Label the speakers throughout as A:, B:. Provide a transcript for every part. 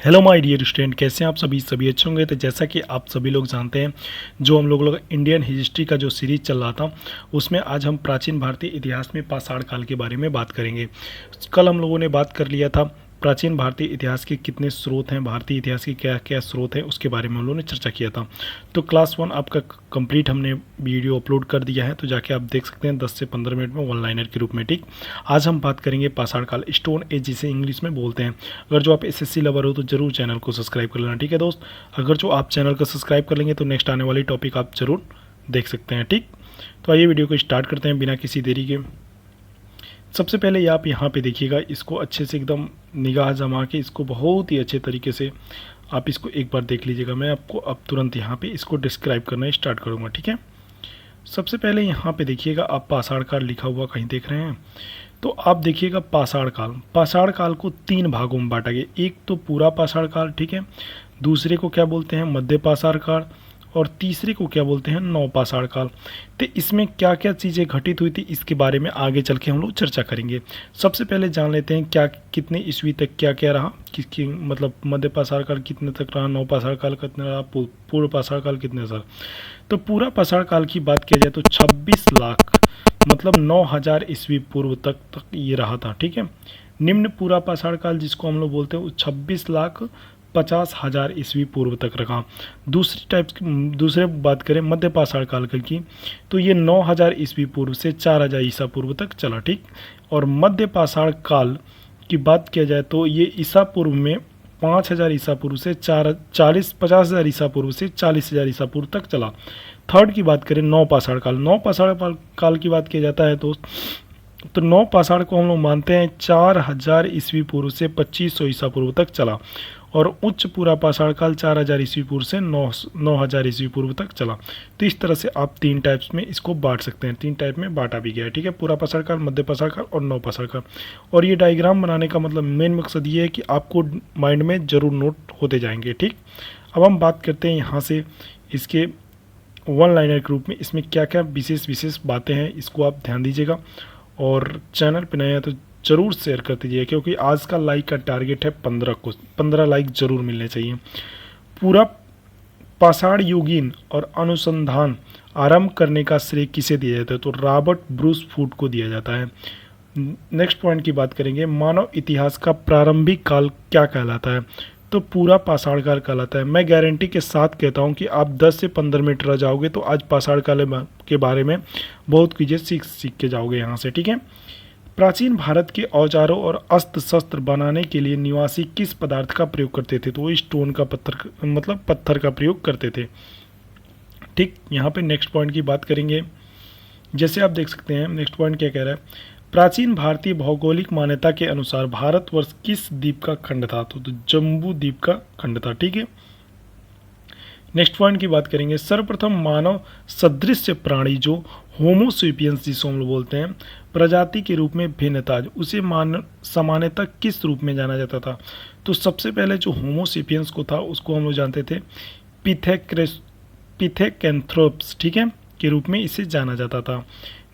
A: Hello my dear student, कैसे हैं आप सभी अच्छे होंगे। तो जैसा कि आप सभी लोग जानते हैं, जो हम लोग इंडियन हिस्ट्री का जो सीरीज चल रहा था, उसमें आज हम प्राचीन भारतीय इतिहास में पाषाण काल के बारे में बात करेंगे। कल हम लोगों ने बात कर लिया था प्राचीन भारतीय इतिहास के कितने स्रोत हैं, भारतीय इतिहास के क्या क्या स्रोत हैं, उसके बारे में हम लोगों ने चर्चा किया था। तो क्लास 1 आपका कंप्लीट हमने वीडियो अपलोड कर दिया है, तो जाके आप देख सकते हैं 10 से 15 मिनट में वन लाइनर के रूप में। ठीक, आज हम बात करेंगे पाषाण काल, स्टोन एज जिसे इंग्लिश में बोलते हैं। अगर जो आप एसएससी लवर हो तो जरूर चैनल को सब्सक्राइब कर लेना। ठीक है दोस्त, अगर जो आप चैनल को सब्सक्राइब कर लेंगे तो नेक्स्ट आने वाली टॉपिक आप जरूर देख सकते हैं। ठीक, तो आइए वीडियो को स्टार्ट करते हैं बिना किसी देरी के। सबसे पहले ये आप यहाँ पे देखिएगा, इसको अच्छे से एकदम निगाह जमा के इसको बहुत ही अच्छे तरीके से आप इसको एक बार देख लीजिएगा। मैं आपको अब तुरंत यहाँ पे इसको डिस्क्राइब करना स्टार्ट करूँगा। ठीक है, सबसे पहले यहाँ पे देखिएगा, आप पाषाण काल लिखा हुआ कहीं देख रहे हैं, तो आप देखिएगा पाषाण काल को 3 भागों में बांटा गया। एक तो पूरा पाषाण काल, ठीक है, दूसरे को क्या बोलते हैं मध्य पाषाण काल, और तीसरे को क्या बोलते हैं नवपाषाण काल। तो इसमें क्या क्या चीज़ें घटित हुई थी इसके बारे में आगे चल के हम लोग चर्चा करेंगे। सबसे पहले जान लेते हैं क्या कितने ईस्वी तक क्या क्या रहा, किसकी मतलब मध्य पाषाण काल कितने तक रहा, नवपाषाण काल कितने रहा, पूर्व पाषाण काल कितने साल। तो पूरा पाषाण काल की बात किया जाए तो 26 लाख मतलब 9000 ईस्वी पूर्व तक ये रहा था। ठीक है, निम्न पूरा पाषाण काल जिसको हम लोग बोलते हैं वो 26,50,000 ईस्वी पूर्व तक रखा। दूसरे बात करें मध्य पाषाण काल की, तो ये 9000 ईस्वी पूर्व से 4000 ईसा पूर्व तक चला। ठीक, और मध्य पाषाण काल की बात किया जाए तो ये ईसा पूर्व में 5000 ईसा पूर्व से 50,000 ईसा पूर्व से 40,000 ईसा पूर्व तक चला। थर्ड की बात करें नवपाषाण काल की बात किया जाता है तो नवपाषाण को हम लोग मानते हैं 4000 ईस्वी पूर्व से 2500 ईसा पूर्व तक चला, और उच्च पूरा पाषाण काल 4000 ईस्वी पूर्व से 9000 ईस्वी पूर्व तक चला। तो इस तरह से आप 3 टाइप्स में इसको बांट सकते हैं, 3 टाइप में बांटा भी गया है। ठीक है, पूरा पाषाण काल, मध्य पाषाण काल और नवपाषाण काल। और ये डायग्राम बनाने का मतलब मेन मकसद ये है कि आपको माइंड में जरूर नोट होते जाएंगे। ठीक, अब हम बात करते हैं यहाँ से इसके वन लाइनर के रूप में, इसमें क्या क्या विशेष बातें हैं इसको आप ध्यान दीजिएगा। और चैनल पर नए हैं तो ज़रूर शेयर कर दीजिए, क्योंकि आज का लाइक का टारगेट है 15 लाइक ज़रूर मिलने चाहिए। पूरा पाषाण युगीन और अनुसंधान आरंभ करने का श्रेय किसे दिया जाता है, तो रॉबर्ट ब्रूस फूट को दिया जाता है। नेक्स्ट पॉइंट की बात करेंगे, मानव इतिहास का प्रारंभिक काल क्या कहलाता है, तो पूरा पाषाण काल कहलाता है। मैं गारंटी के साथ कहता हूं कि आप 10 से 15 मिनट रह जाओगे तो आज पाषाण काल के बारे में बहुत चीज़ें सीख के जाओगे यहाँ से। ठीक है, प्राचीन भारत के औजारों और अस्त्र शस्त्र बनाने के लिए निवासी किस पदार्थ का प्रयोग करते थे, तो वो स्टोन का पत्थर का प्रयोग करते थे। ठीक, यहाँ पे नेक्स्ट पॉइंट की बात करेंगे। जैसे आप देख सकते हैं नेक्स्ट पॉइंट क्या कह रहा है, प्राचीन भारतीय भौगोलिक मान्यता के अनुसार भारतवर्ष किस द्वीप का खंड था, तो जम्बू द्वीप का खंड था। ठीक है, नेक्स्ट पॉइंट की बात करेंगे, सर्वप्रथम मानव सदृश प्राणी जो होमोसेपियंस जिसको हम लोग बोलते हैं प्रजाति के रूप में भिन्न था, उसे सामान्यतः किस रूप में जाना जाता था, तो सबसे पहले जो होमोसेपियंस को था उसको हम लोग जानते थे पिथेकैंथ्रोप्स, ठीक है, के रूप में इसे जाना जाता था।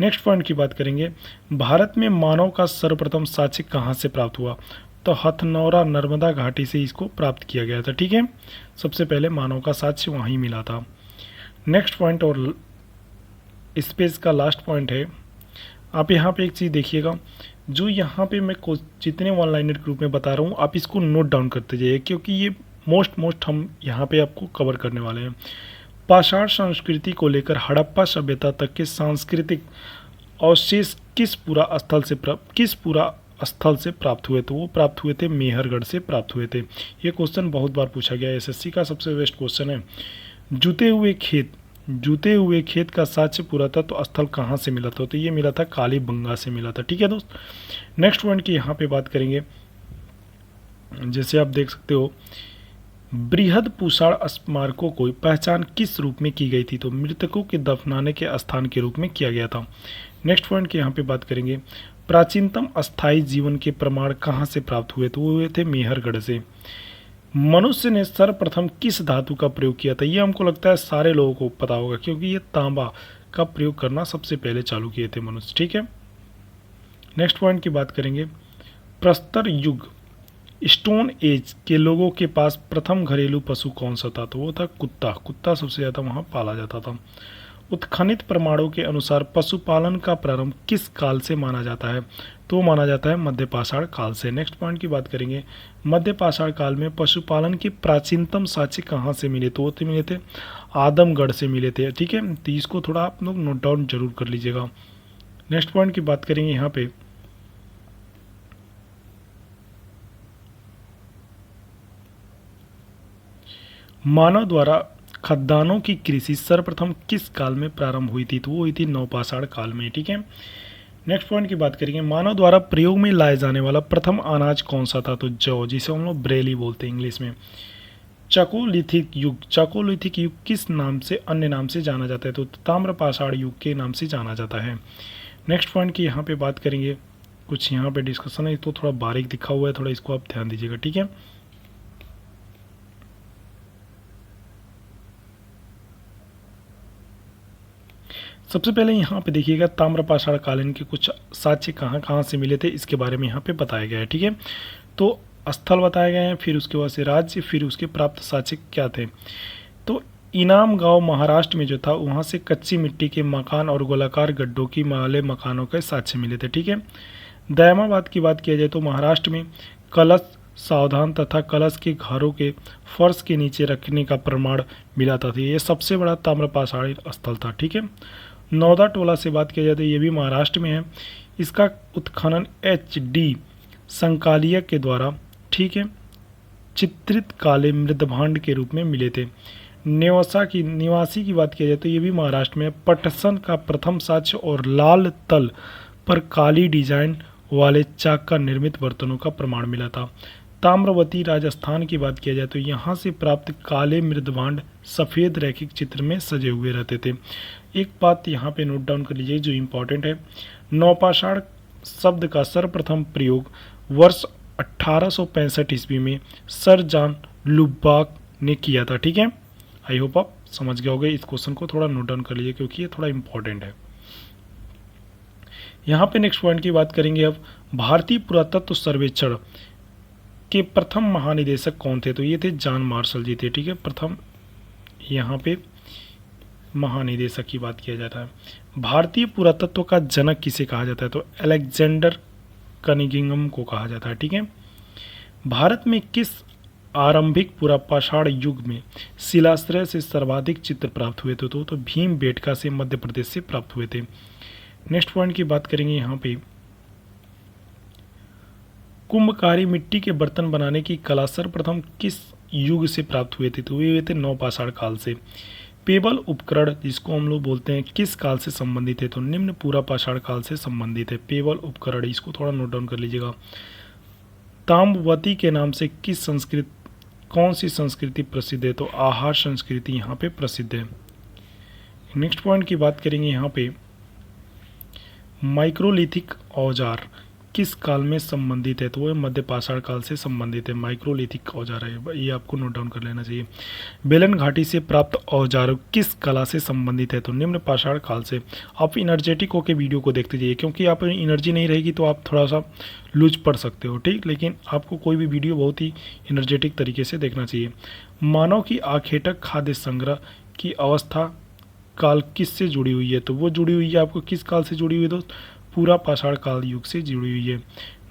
A: नेक्स्ट पॉइंट की बात करेंगे, भारत में मानव का सर्वप्रथम साक्ष्य कहाँ से प्राप्त हुआ, तो हथनौरा नर्मदा घाटी से इसको प्राप्त किया गया था। ठीक है, सबसे पहले मानव का साक्ष्य वहीं मिला था। नेक्स्ट पॉइंट और इस पेज का लास्ट पॉइंट है, आप यहाँ पे एक चीज़ देखिएगा, जो यहाँ पे मैं जितने वन लाइनर के रूप में बता रहा हूँ आप इसको नोट डाउन करते जाइए, क्योंकि ये मोस्ट हम यहाँ पे आपको कवर करने वाले हैं। पाषाण संस्कृति को लेकर हड़प्पा सभ्यता तक के सांस्कृतिक अवशेष किस पूरा स्थल से प्राप्त हुए, तो वो प्राप्त हुए थे मेहरगढ़ से प्राप्त हुए थे। ये क्वेश्चन बहुत बार पूछा गया है, एसएससी का सबसे बेस्ट क्वेश्चन है। जूते हुए खेत का साक्ष्य पुरातत्व स्थल कहाँ से मिला था, तो ये मिला था कालीबंगा से मिला था। ठीक है दोस्त, नेक्स्ट पॉइंट की यहाँ पे बात करेंगे। जैसे आप देख सकते हो, बृहद पुषाण स्मारकों को पहचान किस रूप में की गई थी, तो मृतकों के दफनाने के स्थान के रूप में किया गया था। नेक्स्ट पॉइंट की यहाँ पे बात करेंगे, प्राचीनतम अस्थायी जीवन के प्रमाण कहाँ से प्राप्त हुए, तो वो हुए थे मेहरगढ़ से। मनुष्य ने सर्वप्रथम किस धातु का प्रयोग किया था, ये हमको लगता है सारे लोगों को पता होगा, क्योंकि ये तांबा का प्रयोग करना सबसे पहले चालू किए थे मनुष्य। ठीक है, नेक्स्ट पॉइंट की बात करेंगे, प्रस्तर युग स्टोन एज के लोगों के पास प्रथम घरेलू पशु कौन सा था? तो वो था कुत्ता। कुत्ता सबसे ज़्यादा वहाँ पाला जाता था। उत्खनित प्रमाणों के अनुसार पशुपालन का प्रारंभ किस काल से माना जाता है? तो माना जाता है मध्य पाषाण काल से। नेक्स्ट पॉइंट की बात करेंगे, मध्य पाषाण काल में पशुपालन के प्राचीनतम साक्ष्य कहाँ से मिले? तो वो तो मिले थे आदमगढ़ से मिले थे। ठीक है, तो इसको थोड़ा आप लोग नोट डाउन जरूर कर लीजिएगा। नेक्स्ट पॉइंट की बात करेंगे यहाँ पे, मानव द्वारा खद्दानों की कृषि सर्वप्रथम किस काल में प्रारंभ हुई थी? तो वो हुई थी नवपाषाण काल में। ठीक है, नेक्स्ट पॉइंट की बात करेंगे, मानव द्वारा प्रयोग में लाए जाने वाला प्रथम अनाज कौन सा था? तो जौ, जिसे हम लोग ब्रेली बोलते हैं इंग्लिश में। चाकोलिथिक युग, चाकोलिथिक युग किस नाम से, अन्य नाम से जाना जाता है? तो ताम्रपाषाण युग के नाम से जाना जाता है। नेक्स्ट पॉइंट की यहाँ पे बात करेंगे, कुछ यहाँ पे डिस्कशन है तो थोड़ा बारीक दिखा हुआ है, थोड़ा इसको आप ध्यान दीजिएगा। ठीक है, सबसे पहले यहाँ पे देखिएगा ताम्रपाषाण कालीन के कुछ साक्ष्य कहाँ कहाँ से मिले थे इसके बारे में यहाँ पे बताया गया है। ठीक है, तो स्थल बताए गए हैं, फिर उसके बाद से राज्य, फिर उसके प्राप्त साक्ष्य क्या थे। तो इनाम गांव महाराष्ट्र में जो था वहाँ से कच्ची मिट्टी के मकान और गोलाकार गड्ढों की वाले मकानों के साक्ष्य मिले थे। ठीक है, दयामाबाद की बात किया जाए तो महाराष्ट्र में कलश सावधान तथा कलश के घरों के फर्श के नीचे रखने का प्रमाण मिला था। ये सबसे बड़ा ताम्रपाषाणी स्थल था। ठीक है, नौदा टोला से बात किया जाए तो ये भी महाराष्ट्र में है। इसका उत्खनन HD संकालिया के द्वारा, ठीक है, चित्रित काले मृदभांड के रूप में मिले थे। निवासी की बात किया जाए तो ये भी महाराष्ट्र में। पटसन का प्रथम साक्ष्य और लाल तल पर काली डिजाइन वाले चाक का निर्मित बर्तनों का प्रमाण मिला था। ताम्रवती राजस्थान की बात किया जाए तो यहाँ से प्राप्त काले मृदभांड सफ़ेद रैखिक चित्र में सजे हुए रहते थे। एक बात यहाँ पे नोट डाउन कर लीजिए जो इम्पोर्टेंट है, नवपाषाण शब्द का सर्वप्रथम प्रयोग वर्ष 1865 ईस्वी में सर जॉन लुबाक ने किया था। ठीक है, आई होप आप समझ गए होंगे। इस क्वेश्चन को थोड़ा नोट डाउन कर लीजिए क्योंकि ये थोड़ा इम्पोर्टेंट है। यहाँ पे नेक्स्ट पॉइंट की बात करेंगे अब, भारतीय पुरातत्व सर्वेक्षण के प्रथम महानिदेशक कौन थे? तो ये थे जॉन मार्शल जी थे। ठीक है, प्रथम यहाँ पे महानिदेशक की बात किया जाता है। भारतीय पुरातत्व का जनक किसे कहा जाता है? तो अलेक्जेंडर कनिंघम को कहा जाता है। ठीक है, भारत में किस आरंभिक पुरापाषाण युग में शिलाश्रय से सर्वाधिक चित्र प्राप्त हुए थे? तो भीमबेटका से मध्य प्रदेश से प्राप्त हुए थे। नेक्स्ट पॉइंट की बात करेंगे यहाँ पे, कुंभकारी मिट्टी के बर्तन बनाने की कला सर्वप्रथम किस युग से प्राप्त हुए थे? तो ये हुए थे नवपाषाण काल से। पेबल उपकरण जिसको हम लोग बोलते हैं किस काल से संबंधित है? तो निम्न पुरापाषाण काल से संबंधित है। पेबल उपकरण, इसको थोड़ा नोट डाउन कर लीजिएगा। ताम्रवती के नाम से किस संस्कृति, कौन सी संस्कृति प्रसिद्ध है? तो आहार संस्कृति यहाँ पे प्रसिद्ध है। नेक्स्ट पॉइंट की बात करेंगे यहाँ पे, माइक्रोलिथिक औजार किस काल में संबंधित है? तो वह मध्य पाषाण काल से संबंधित है। माइक्रोलिथिक औजार है, ये आपको नोट डाउन कर लेना चाहिए। बेलन घाटी से प्राप्त औजार किस कला से संबंधित है? तो निम्न पाषाण काल से। आप इनर्जेटिक होकर वीडियो को देखते जाइए क्योंकि आप एनर्जी नहीं रहेगी तो आप थोड़ा सा लूज पड़ सकते हो। ठीक, लेकिन आपको कोई भी वीडियो बहुत ही एनर्जेटिक तरीके से देखना चाहिए। मानव की आखेटक खाद्य संग्रह की अवस्था काल किससे जुड़ी हुई है? तो वो जुड़ी हुई है आपको किस काल से जुड़ी हुई है दोस्त? पूरा पाषाण काल युग से जुड़ी हुई है।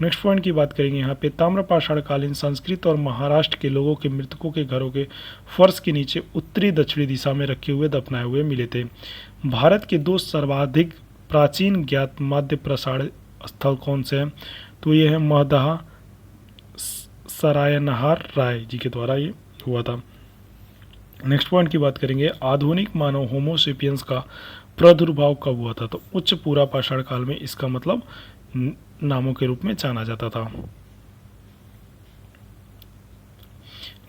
A: नेक्स्ट पॉइंट की बात करेंगे यहाँ पे, ताम्रपाषाण कालीन संस्कृत और महाराष्ट्र के लोगों के मृतकों के घरों के फर्श के नीचे उत्तरी दक्षिणी दिशा में रखे हुए दफनाए हुए मिले थे। भारत के दो सर्वाधिक प्राचीन ज्ञात मध्य पाषाण स्थल कौन से हैं? तो ये है महदहा सरायनहार राय जी के द्वारा ये हुआ था। नेक्स्ट पॉइंट की बात करेंगे, आधुनिक मानव होमोसेपियंस का प्रादुर्भाव कब हुआ था? तो उच्च पूरा पाषाण काल में इसका मतलब नामों के रूप में जाना जाता था।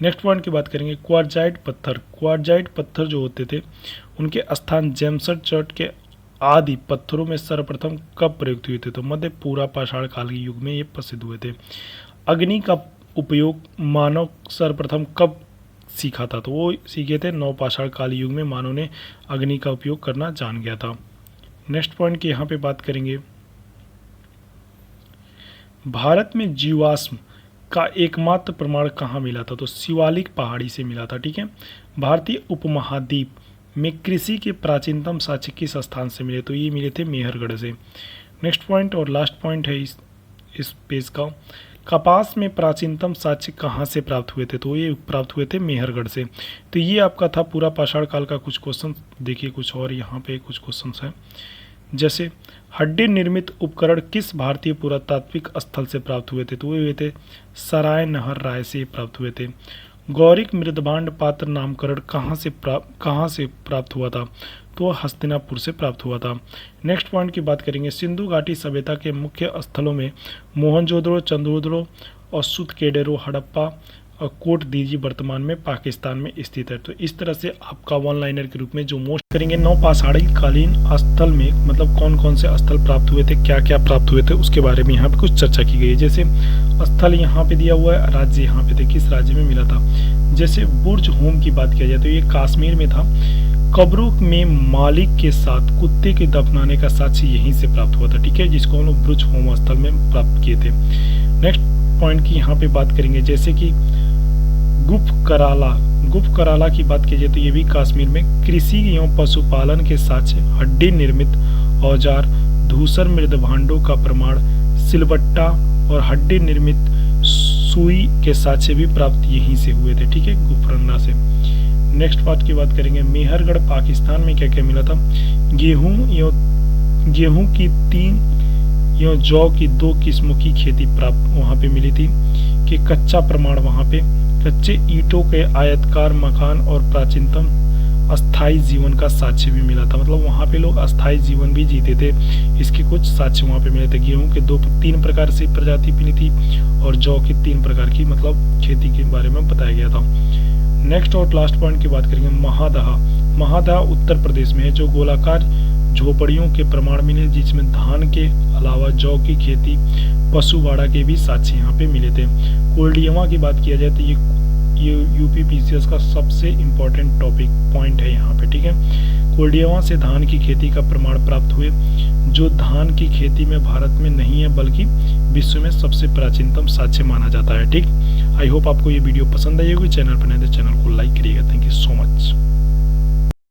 A: नेक्स्ट पॉइंट की बात करेंगे, क्वार्जाइट पत्थर। क्वार्जाइट पत्थर जो होते थे उनके स्थान जेमसट चर्ट के आदि पत्थरों में सर्वप्रथम कब प्रयुक्त हुए थे? तो मध्य पूरा पाषाण काल के युग में ये प्रसिद्ध हुए थे। अग्नि का उपयोग मानव सर्वप्रथम कब सीखा था? तो वो सीखे थे नवपाषाण काल युग में मानव ने अग्नि का उपयोग करना जान गया था। नेक्स्ट पॉइंट की यहाँ पे बात करेंगे, भारत में जीवाश्म का एकमात्र प्रमाण कहाँ मिला था? तो शिवालिक पहाड़ी से मिला था। ठीक है। भारतीय उपमहाद्वीप में कृषि के प्राचीनतम साक्ष्य किस स्थान से मिले? तो ये मिले थे मेहरगढ़ से। नेक्स्ट पॉइंट और लास्ट पॉइंट है इस पेज का, कपास में प्राचीनतम साक्ष्य कहाँ से प्राप्त हुए थे? तो ये प्राप्त हुए थे मेहरगढ़ से। तो ये आपका था पूरा पाषाण काल का कुछ क्वेश्चन। देखिए कुछ और यहाँ पे कुछ क्वेश्चन हैं, जैसे हड्डी निर्मित उपकरण किस भारतीय पुरातात्विक स्थल से प्राप्त हुए थे? तो वे हुए थे सराय नहर राय से प्राप्त हुए थे। गौरिक मृदभांड पात्र नामकरण कहाँ से प्राप्त हुआ था? तो हस्तिनापुर से प्राप्त हुआ था। नेक्स्ट पॉइंट की बात करेंगे, सिंधु घाटी सभ्यता के मुख्य स्थलों में मोहनजोदड़ो, चंद्रोदड़ो और सुतकेडेरो, हड़प्पा और कोट दीजी वर्तमान में पाकिस्तान में स्थित है। तो इस तरह से आपका वन लाइनर के रूप में जो मोस्ट करेंगे नवपाषाणी कालीन स्थल में मतलब कौन कौन से स्थल प्राप्त हुए थे, क्या क्या प्राप्त हुए थे, उसके बारे में यहाँ पे कुछ चर्चा की गई है। जैसे स्थल यहाँ पे दिया हुआ है, राज्य यहाँ पे थे, किस राज्य में मिला था। जैसे बुर्ज होम की बात किया जाए तो ये कश्मीर में था। कब्रों में मालिक के साथ कुत्ते के दफनाने का साक्ष्य यहीं से प्राप्त हुआ था। ठीक है, जिसको हम लोग बुर्ज होम स्थल में प्राप्त किए थे। नेक्स्ट पॉइंट की यहाँ पे बात करेंगे, जैसे कि गुप्त कराला की बात की जाए तो ये भी कश्मीर में कृषि एवं पशुपालन के साक्ष्य, हड्डी निर्मित औजार, धूसर मृदभांडों का प्रमाण, सिलबट्टा और हड्डी निर्मित सुई के साक्ष्य भी प्राप्त यहीं से हुए थे। ठीक है, गुफरन्ना से। नेक्स्ट पार्ट की बात करेंगे, मेहरगढ़ पाकिस्तान में क्या क्या मिला था? गेहूं की 3 एवं जौ की 2 किस्मों की खेती प्राप्त वहां पे मिली थी। कि कच्चा प्रमाण वहां पे कच्चे ईंटों के आयताकार मकान और प्राचीनतम अस्थाई जीवन का साक्ष्य भी मिला था। मतलब वहाँ पे लोग अस्थाई जीवन भी जीते थे, इसके कुछ साक्ष्य वहाँ पे मिले थे। गेहूं के 3 प्रकार से प्रजाति मिली थी और जौ की 3 प्रकार की मतलब खेती के बारे में बताया गया था। नेक्स्ट और लास्ट पॉइंट की बात करेंगे, महादहा उत्तर प्रदेश में है, जो गोलाकार झोपड़ियों के प्रमाण मिले, जिसमें धान के अलावा जौ की खेती, पशुवाड़ा के भी साक्ष्य यहाँ पे मिले थे। कोल्डियवा की बात किया जाए तो ये यूपी पीसीएस का सबसे इम्पोर्टेंट टॉपिक पॉइंट है यहाँ पे। ठीक है, कोल्डियवा से धान की खेती का प्रमाण प्राप्त हुए, जो धान की खेती में भारत में नहीं है बल्कि विश्व में सबसे प्राचीनतम साक्ष्य माना जाता है। ठीक, आई होप आपको ये वीडियो पसंद आई होगी। चैनल पर नए तो चैनल को लाइक करिएगा। Thank you so much.